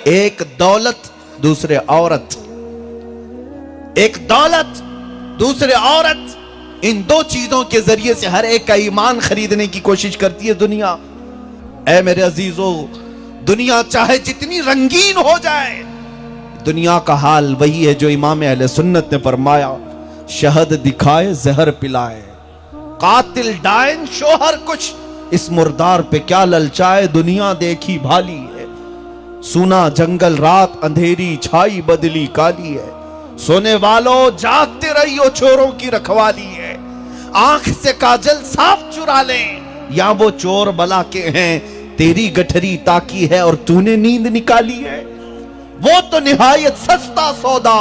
ایک دولت دوسرے عورت، ایک دولت دوسرے عورت، ان دو چیزوں کے ذریعے سے ہر ایک کا ایمان خریدنے کی کوشش کرتی ہے دنیا۔ اے میرے عزیزو، دنیا چاہے جتنی رنگین ہو جائے، دنیا کا حال وہی ہے جو امام اہل سنت نے فرمایا، شہد دکھائے زہر پلائے، قاتل ڈائن شوہر کچھ، اس مردار پہ کیا للچائے، دنیا دیکھی بھالی ہے، سونا جنگل رات اندھیری چھائی بدلی کالی ہے، سونے والوں جاگتے رہیو چوروں کی رکھوالی ہے، آنکھ سے کاجل صاف چرا لیں، یا وہ چور بلا کے ہیں، تیری گٹھری تاکی ہے اور تو نے نیند نکالی ہے، وہ تو نہایت سستا سودا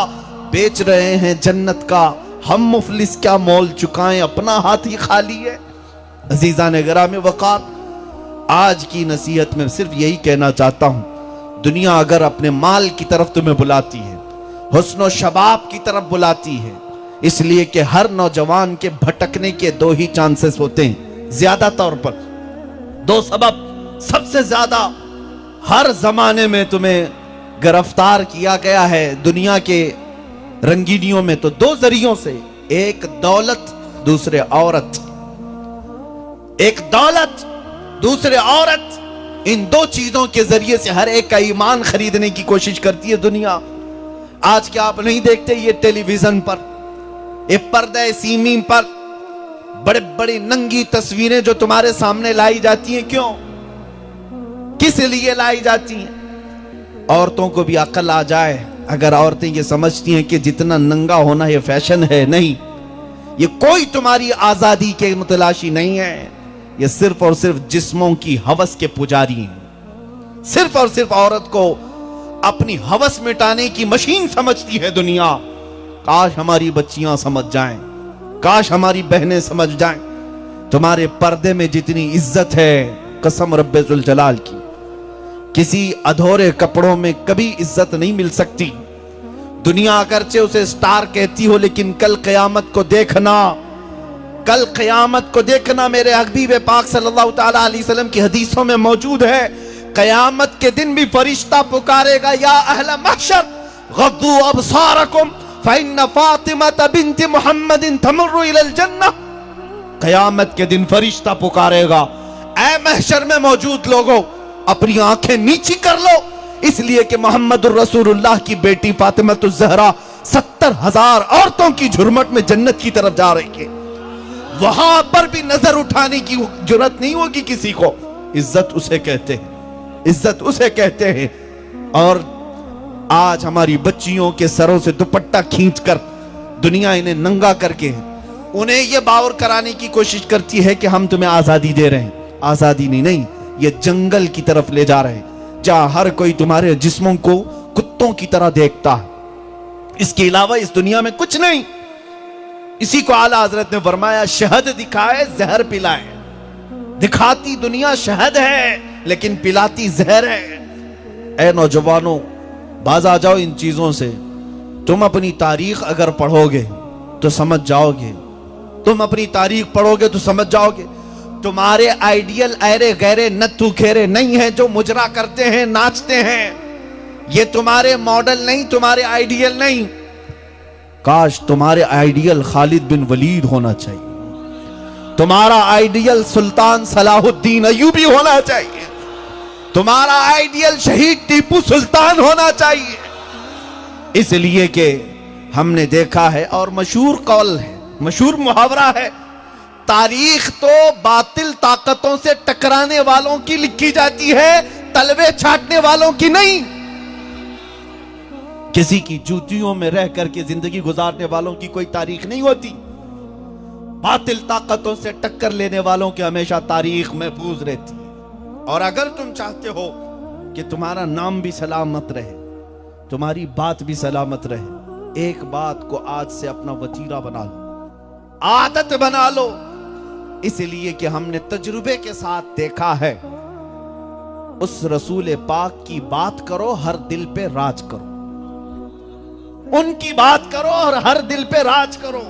بیچ رہے ہیں جنت کا، ہم مفلس کیا مول چکائیں، اپنا ہاتھ ہی خالی ہے۔ عزیزان گرامی وقار، آج کی نصیحت میں صرف یہی کہنا چاہتا ہوں، دنیا اگر اپنے مال کی طرف تمہیں بلاتی ہے، حسن و شباب کی طرف بلاتی ہے، اس لیے کہ ہر نوجوان کے بھٹکنے کے دو ہی چانسز ہوتے ہیں، زیادہ طور پر دو سبب سب سے زیادہ ہر زمانے میں تمہیں گرفتار کیا گیا ہے دنیا کے رنگینیوں میں، تو دو ذریعوں سے، ایک دولت دوسرے عورت، ایک دولت دوسرے عورت، ان دو چیزوں کے ذریعے سے ہر ایک کا ایمان خریدنے کی کوشش کرتی ہے دنیا۔ آج کیا آپ نہیں دیکھتے یہ ٹیلی ویژن پر، یہ پردہ سیمین پر بڑے بڑی ننگی تصویریں جو تمہارے سامنے لائی جاتی ہیں، کیوں؟ کس لیے لائی جاتی ہیں؟ عورتوں کو بھی عقل آ جائے، اگر عورتیں یہ سمجھتی ہیں کہ جتنا ننگا ہونا یہ فیشن ہے، نہیں، یہ کوئی تمہاری آزادی کے متلاشی نہیں ہے، یہ صرف اور صرف جسموں کی ہوس کے پجاری ہیں، صرف اور صرف عورت کو اپنی ہوس مٹانے کی مشین سمجھتی ہے دنیا۔ کاش ہماری بچیاں سمجھ جائیں، کاش ہماری بہنیں سمجھ جائیں، تمہارے پردے میں جتنی عزت ہے، قسم رب ذوالجلال کی، کسی ادھورے کپڑوں میں کبھی عزت نہیں مل سکتی۔ دنیا اگرچہ اسے سٹار کہتی ہو، لیکن کل قیامت کو دیکھنا، کل قیامت کو دیکھنا، میرے حبیب پاک صلی اللہ تعالیٰ علیہ وسلم کی حدیثوں میں موجود ہے، قیامت کے دن بھی فرشتہ پکارے گا، یا اہل محشر غضوا ابصارکم فإن فاطمة بنت محمد تمر إلى الجنہ۔ قیامت کے دن فرشتہ پکارے گا، اے محشر میں موجود لوگوں، اپنی آنکھیں نیچی کر لو، اس لیے کہ محمد الرسول اللہ کی بیٹی فاطمہ الزہرا 70,000 عورتوں کی جھرمٹ میں جنت کی طرف جا رہی ہے، وہاں پر بھی نظر اٹھانے کی جرات نہیں ہوگی کسی کو۔ عزت اسے کہتے ہیں، عزت اسے کہتے ہیں۔ اور آج ہماری بچیوں کے سروں سے دوپٹہ کھینچ کر دنیا انہیں ننگا کر کے انہیں یہ باور کرانے کی کوشش کرتی ہے کہ ہم تمہیں آزادی دے رہے ہیں۔ آزادی نہیں، یہ جنگل کی طرف لے جا رہے ہیں، جہاں ہر کوئی تمہارے جسموں کو کتوں کی طرح دیکھتا ہے، اس کے علاوہ اس دنیا میں کچھ نہیں۔ اسی کو اعلیٰ حضرت نے فرمایا، شہد دکھائے زہر پلائے، دکھاتی دنیا شہد ہے لیکن پلاتی زہر ہے۔ اے نوجوانوں، باز آ جاؤ ان چیزوں سے، تم اپنی تاریخ اگر پڑھو گے تو سمجھ جاؤ گے، تم اپنی تاریخ پڑھو گے تو سمجھ جاؤ گے، تمہارے آئیڈیل ایرے غیرے نتھو کھیرے نہیں ہیں جو مجرا کرتے ہیں، ناچتے ہیں، یہ تمہارے ماڈل نہیں، تمہارے آئیڈیل نہیں۔ کاش تمہارے آئیڈیل خالد بن ولید ہونا چاہیے، تمہارا آئیڈیل سلطان صلاح الدین ایوبی ہونا چاہیے، تمہارا آئیڈیل شہید ٹیپو سلطان ہونا چاہیے، اس لیے کہ ہم نے دیکھا ہے، اور مشہور قول ہے، مشہور محاورہ ہے، تاریخ تو باطل طاقتوں سے ٹکرانے والوں کی لکھی جاتی ہے، تلوے چھاٹنے والوں کی نہیں۔ کسی کی جوتیوں میں رہ کر کے زندگی گزارنے والوں کی کوئی تاریخ نہیں ہوتی، باطل طاقتوں سے ٹکر لینے والوں کی ہمیشہ تاریخ محفوظ رہتی ہے۔ اور اگر تم چاہتے ہو کہ تمہارا نام بھی سلامت رہے، تمہاری بات بھی سلامت رہے، ایک بات کو آج سے اپنا وتیرہ بنا لو، عادت بنا لو، اس لیے کہ ہم نے تجربے کے ساتھ دیکھا ہے، اس رسول پاک کی بات کرو، ہر دل پہ راج کرو، ان کی بات کرو اور ہر دل پہ راج کرو۔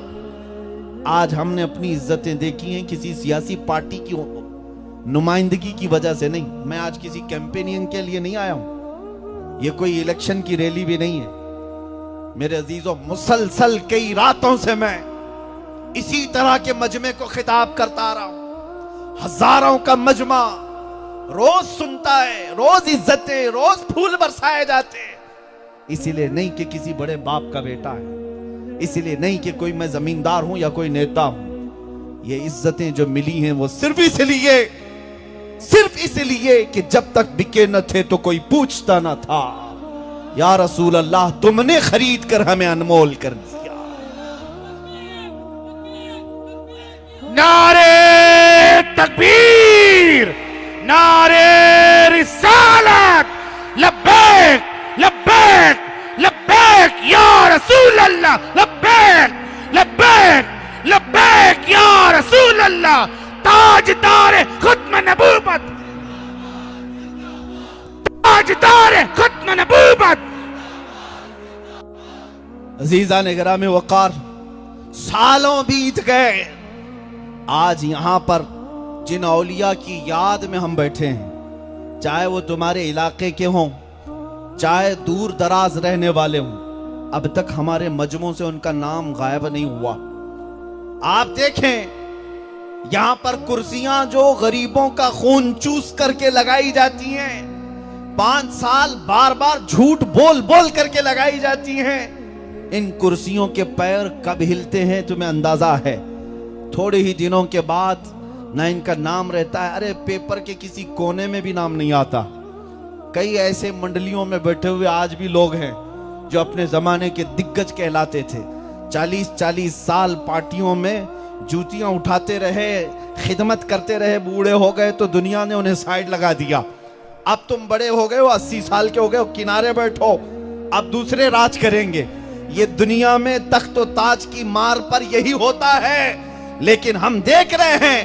آج ہم نے اپنی عزتیں دیکھی ہیں کسی سیاسی پارٹی کی نمائندگی کی وجہ سے نہیں، میں آج کسی کیمپینین کے لیے نہیں آیا ہوں، یہ کوئی الیکشن کی ریلی بھی نہیں ہے میرے عزیزوں. مسلسل کئی راتوں سے میں اسی طرح کے مجمع کو خطاب کرتا آ رہا ہوں. ہزاروں کا مجمع روز سنتا ہے, روز عزتیں, روز پھول برسائے جاتے ہیں. اسی لیے نہیں کہ کسی بڑے باپ کا بیٹا ہے, اسی لیے نہیں کہ کوئی میں زمیندار ہوں یا کوئی نیتا ہوں. یہ عزتیں جو ملی ہیں وہ صرف اس لیے کہ جب تک بکے نہ تھے تو کوئی پوچھتا نہ تھا. یا رسول اللہ تم نے خرید کر ہمیں انمول کر دیا. نعرے تکبیر, نعرے رسالت, لبیک لبیک لبیک یا رسول اللہ, لبیک لبیک لبیک یا رسول اللہ. تاجدار ختم نبوت, تاجدار ختم نبوت. عزیزان گرامی وقار, سالوں بیت گئے. آج یہاں پر جن اولیاء کی یاد میں ہم بیٹھے ہیں, چاہے وہ تمہارے علاقے کے ہوں, چاہے دور دراز رہنے والے ہوں, اب تک ہمارے مجموعوں سے ان کا نام غائب نہیں ہوا. آپ دیکھیں یہاں پر کرسیاں جو غریبوں کا خون چوس کر کے لگائی جاتی ہیں, 5 سال بار بار جھوٹ بول بول کر کے لگائی جاتی ہیں, ان کرسیوں کے پیر کب ہلتے ہیں تمہیں اندازہ ہے؟ تھوڑے ہی دنوں کے بعد نہ ان کا نام رہتا ہے. ارے پیپر کے کسی کونے میں بھی نام نہیں آتا. کئی ایسے منڈلیوں میں بیٹھے ہوئے آج بھی لوگ ہیں جو اپنے زمانے کے دگگج کہلاتے تھے. 40 سال پارٹیوں میں جوتیاں اٹھاتے رہے, خدمت کرتے رہے, بوڑھے ہو گئے تو دنیا نے انہیں سائیڈ لگا دیا. اب تم بڑے ہو گئے ہو, 80 سال کے ہو گئے ہو, کنارے بیٹھو, اب دوسرے راج کریں گے. یہ دنیا میں تخت و تاج کی مار پر یہی ہوتا ہے. لیکن ہم دیکھ رہے ہیں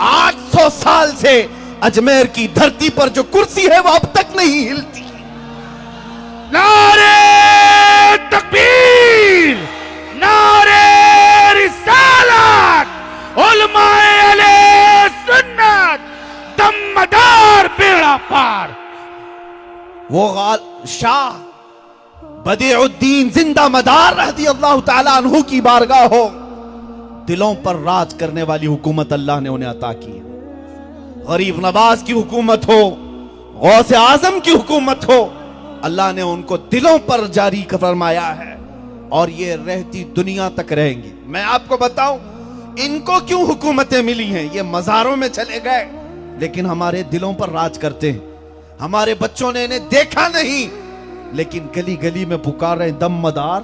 800 سال سے اجمیر کی دھرتی پر جو کرسی ہے وہ اب تک نہیں ہلتی. نعرے تکبیر, نعرے رسالت, علماء علیہ سنت, دمدار بیڑا پار. وہ شاہ بدیع الدین زندہ مدار رضی اللہ تعالیٰ عنہ کی بارگاہ ہو, دلوں پر راج کرنے والی حکومت اللہ نے انہیں عطا کی. غریب نواز کی حکومت ہو, غوث اعظم کی حکومت ہو, اللہ نے ان کو دلوں پر جاری فرمایا ہے, اور یہ رہتی دنیا تک رہیں گی. میں آپ کو بتاؤں ان کو کیوں حکومتیں ملی ہیں. یہ مزاروں میں چلے گئے لیکن ہمارے دلوں پر راج کرتے ہیں. ہمارے بچوں نے انہیں دیکھا نہیں لیکن گلی گلی میں پکار رہے دم مدار.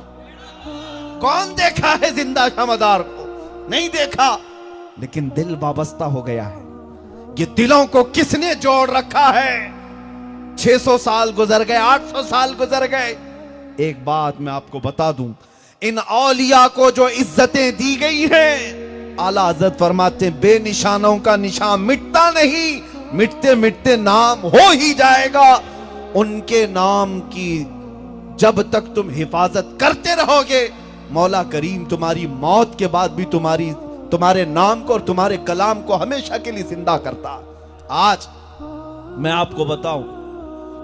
کون دیکھا ہے زندہ شاہ مدار کو؟ نہیں دیکھا, لیکن دل وابستہ ہو گیا ہے. یہ دلوں کو کس نے جوڑ رکھا ہے؟ 600 سال گزر گئے, 800 سال گزر گئے. ایک بات میں آپ کو بتا دوں, ان اولیاء کو جو عزتیں دی گئی ہیں, اعلیٰ حضرت فرماتے ہیں بے نشانوں کا نشان مٹتا نہیں, مٹتے مٹتے نام ہو ہی جائے گا. ان کے نام کی جب تک تم حفاظت کرتے رہو گے, مولا کریم تمہاری موت کے بعد بھی تمہارے نام کو اور تمہارے کلام کو ہمیشہ کے لیے زندہ کرتا. آج میں آپ کو بتاؤں,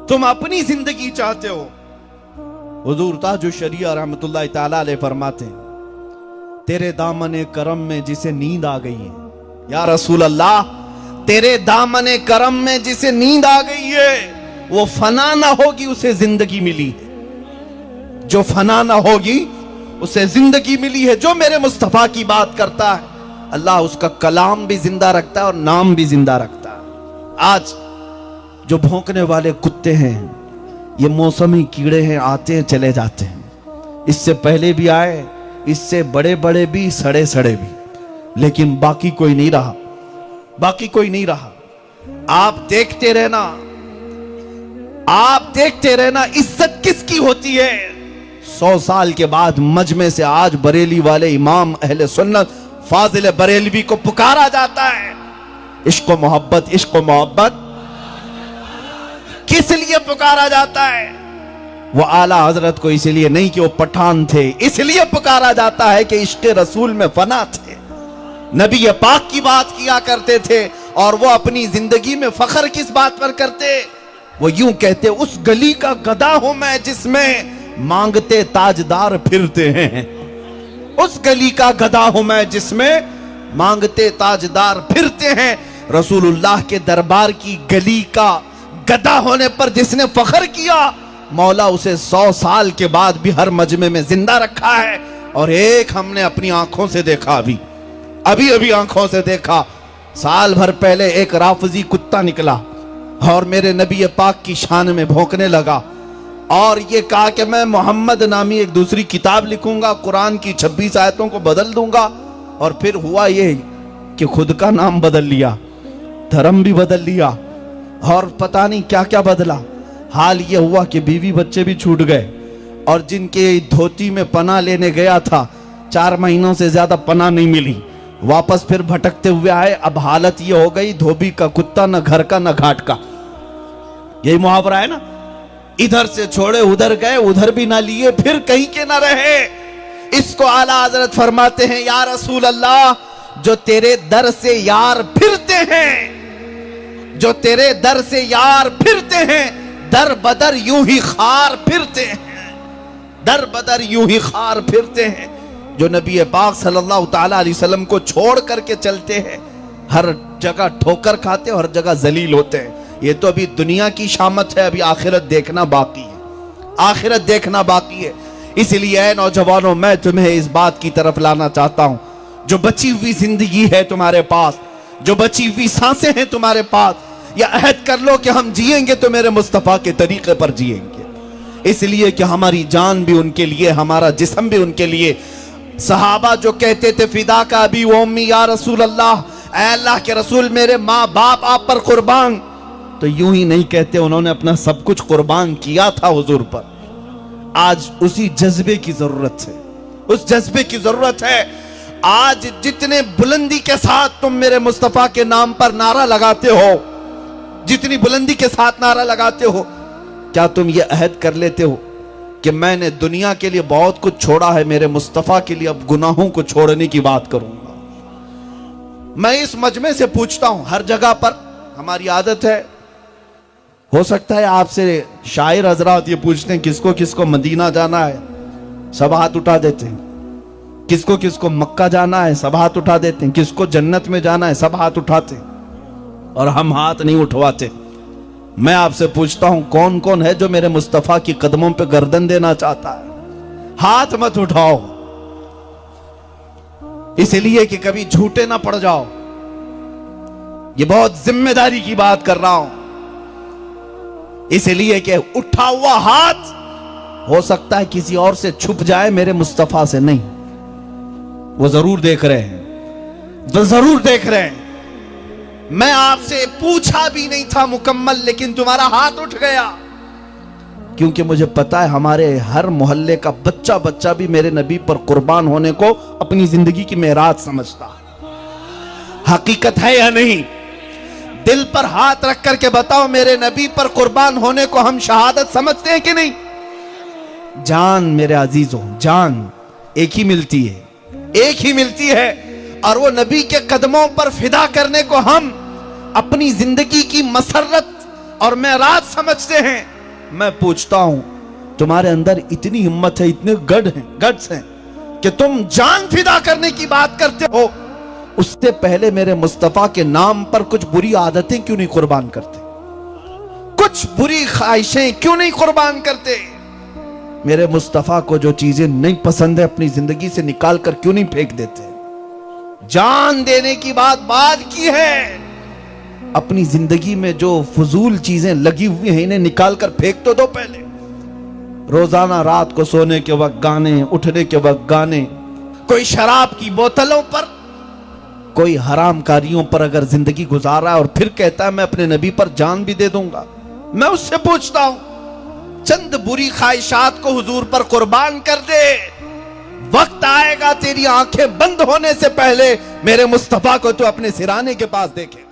تم اپنی زندگی چاہتے ہو, حضور تاج الشریعہ رحمت اللہ تعالیٰ علیہ فرماتے ہیں تیرے دامن کرم میں جسے نیند آ گئی ہے. یا رسول اللہ, تیرے دامن کرم میں جسے نیند آ گئی ہے وہ فنا نہ ہوگی, اسے زندگی ملی ہے. جو فنا نہ ہوگی اسے زندگی ملی ہے. جو میرے مصطفیٰ کی بات کرتا ہے اللہ اس کا کلام بھی زندہ رکھتا ہے اور نام بھی زندہ رکھتا ہے. آج جو بھونکنے والے کتے ہیں یہ موسمی کیڑے ہیں, آتے ہیں چلے جاتے ہیں. اس سے پہلے بھی آئے, اس سے بڑے بڑے بھی, سڑے سڑے بھی, لیکن باقی کوئی نہیں رہا, باقی کوئی نہیں رہا. آپ دیکھتے رہنا, آپ دیکھتے رہنا عزت کس کی ہوتی ہے. 100 سال کے بعد مجمع سے آج بریلی والے امام اہل سنت فاضل بریلوی کو پکارا جاتا ہے. عشق و محبت, عشق و محبت کس لیے پکارا جاتا ہے؟ وہ اعلیٰ حضرت کو اس لیے نہیں کہ وہ پٹھان تھے, اس لیے پکارا جاتا ہے کہ عشق رسول میں فنا تھے, نبی پاک کی بات کیا کرتے تھے, اور وہ اپنی زندگی میں فخر کس بات پر کرتے؟ وہ یوں کہتے اس گلی کا گدھا ہوں میں جس میں مانگتے تاجدار پھرتے ہیں، اس گلی کا گدھا ہوں میں جس میں مانگتے تاجدار پھرتے ہیں۔ رسول اللہ کے دربار کی گلی کا گدھا ہونے پر جس نے فخر کیا، مولا اسے 100 سال کے بعد بھی ہر مجمع میں زندہ رکھا ہے۔ اور ایک ہم نے اپنی آنکھوں سے دیکھا، ابھی آنکھوں سے دیکھا، سال بھر پہلے ایک رافضی کتا نکلا اور میرے نبی پاک کی شان میں بھونکنے لگا اور یہ کہا کہ میں محمد نامی ایک دوسری کتاب لکھوں گا، قرآن کی 26 آیتوں کو بدل دوں گا۔ اور پھر ہوا یہ کہ خود کا نام بدل لیا، دھرم بھی بدل لیا اور پتہ نہیں کیا کیا بدلا۔ حال یہ ہوا کہ بیوی بچے بھی چھوٹ گئے، اور جن کے دھوتی میں پناہ لینے گیا تھا 4 مہینوں سے زیادہ پناہ نہیں ملی، واپس پھر بھٹکتے ہوئے آئے۔ اب حالت یہ ہو گئی دھوبی کا کتا، نہ گھر کا نہ گھاٹ کا، یہی محاورہ ہے نا، ادھر سے چھوڑے ادھر گئے، ادھر بھی نہ لیے، پھر کہیں کے نہ رہے۔ اس کو اعلیٰ حضرت فرماتے ہیں یا رسول اللہ، جو تیرے در سے یار پھرتے ہیں، جو تیرے در سے یار پھرتے ہیں، در بدر یوں ہی خار پھرتے ہیں، در بدر یوں ہی خار پھرتے ہیں۔ جو نبی پاک صلی اللہ تعالیٰ علیہ وسلم کو چھوڑ کر کے چلتے ہیں، ہر جگہ ٹھوکر کھاتے اور ہر جگہ ذلیل ہوتے ہیں۔ یہ تو ابھی دنیا کی شامت ہے، ابھی آخرت دیکھنا باقی ہے، آخرت دیکھنا باقی ہے۔ اس لیے اے نوجوانوں، میں تمہیں اس بات کی طرف لانا چاہتا ہوں، جو بچی ہوئی زندگی ہے تمہارے پاس، جو بچی ہوئی سانسیں ہیں تمہارے پاس، یا عہد کر لو کہ ہم جئیں گے تو میرے مصطفیٰ کے طریقے پر جئیں گے، اس لیے کہ ہماری جان بھی ان کے لیے، ہمارا جسم بھی ان کے لیے۔ صحابہ جو کہتے تھے فدا کا ابی و امی یا رسول اللہ، اے اللہ کے رسول میرے ماں باپ آپ پر قربان، تو یوں ہی نہیں کہتے، انہوں نے اپنا سب کچھ قربان کیا تھا حضور پر۔ آج اسی جذبے کی ضرورت ہے، اس جذبے کی ضرورت ہے۔ آج جتنے بلندی کے ساتھ تم میرے مصطفیٰ کے نام پر نعرہ لگاتے ہو، جتنی بلندی کے ساتھ نعرہ لگاتے ہو، کیا تم یہ عہد کر لیتے ہو کہ میں نے دنیا کے لیے بہت کچھ چھوڑا ہے، میرے مصطفیٰ کے لیے اب گناہوں کو چھوڑنے کی بات کروں گا؟ میں اس مجمع سے پوچھتا ہوں، ہر جگہ پر ہماری عادت ہے، ہو سکتا ہے آپ سے شاعر حضرات یہ پوچھتے ہیں کس کو مدینہ جانا ہے، سب ہاتھ اٹھا دیتے ہیں، کس کو مکہ جانا ہے، سب ہاتھ اٹھا دیتے ہیں، کس کو جنت میں جانا ہے، سب ہاتھ اٹھاتے ہیں، اور ہم ہاتھ نہیں اٹھواتے۔ میں آپ سے پوچھتا ہوں کون کون ہے جو میرے مصطفیٰ کی قدموں پہ گردن دینا چاہتا ہے؟ ہاتھ مت اٹھاؤ، اس لیے کہ کبھی جھوٹے نہ پڑ جاؤ۔ یہ بہت ذمہ داری کی بات کر رہا ہوں، اس لیے کہ اٹھا ہوا ہاتھ ہو سکتا ہے کسی اور سے چھپ جائے، میرے مصطفیٰ سے نہیں۔ وہ ضرور دیکھ رہے ہیں، وہ ضرور دیکھ رہے ہیں۔ میں آپ سے پوچھا بھی نہیں تھا مکمل، لیکن تمہارا ہاتھ اٹھ گیا، کیونکہ مجھے پتا ہے ہمارے ہر محلے کا بچہ بھی میرے نبی پر قربان ہونے کو اپنی زندگی کی معراج سمجھتا ہے۔ حقیقت ہے یا نہیں؟ دل پر ہاتھ رکھ کر کے بتاؤ، میرے نبی پر قربان ہونے کو ہم شہادت سمجھتے ہیں کہ نہیں؟ جان میرے عزیزوں، جان ایک ہی ملتی ہے، ایک ہی ملتی ہے، اور وہ نبی کے قدموں پر فدا کرنے کو ہم اپنی زندگی کی مسرت اور معراج سمجھتے ہیں۔ میں پوچھتا ہوں تمہارے اندر اتنی ہمت ہے، اتنے گڈس ہیں کہ تم جان فدا کرنے کی بات کرتے ہو، اس سے پہلے میرے مصطفیٰ کے نام پر کچھ بری عادتیں کیوں نہیں قربان کرتے؟ کچھ بری خواہشیں کیوں نہیں قربان کرتے؟ میرے مصطفیٰ کو جو چیزیں نہیں پسند ہے اپنی زندگی سے نکال کر کیوں نہیں پھینک دیتے؟ جان دینے کی بات کی ہے، اپنی زندگی میں جو فضول چیزیں لگی ہوئی ہیں انہیں نکال کر پھینک تو دو پہلے۔ روزانہ رات کو سونے کے وقت گانے، اٹھنے کے وقت گانے، کوئی شراب کی بوتلوں پر، کوئی حرام کاریوں پر اگر زندگی گزار رہا ہے اور پھر کہتا ہے میں اپنے نبی پر جان بھی دے دوں گا، میں اس سے پوچھتا ہوں چند بری خواہشات کو حضور پر قربان کر دے، وقت آئے گا تیری آنکھیں بند ہونے سے پہلے میرے مصطفیٰ کو تو اپنے سرانے کے پاس دیکھے۔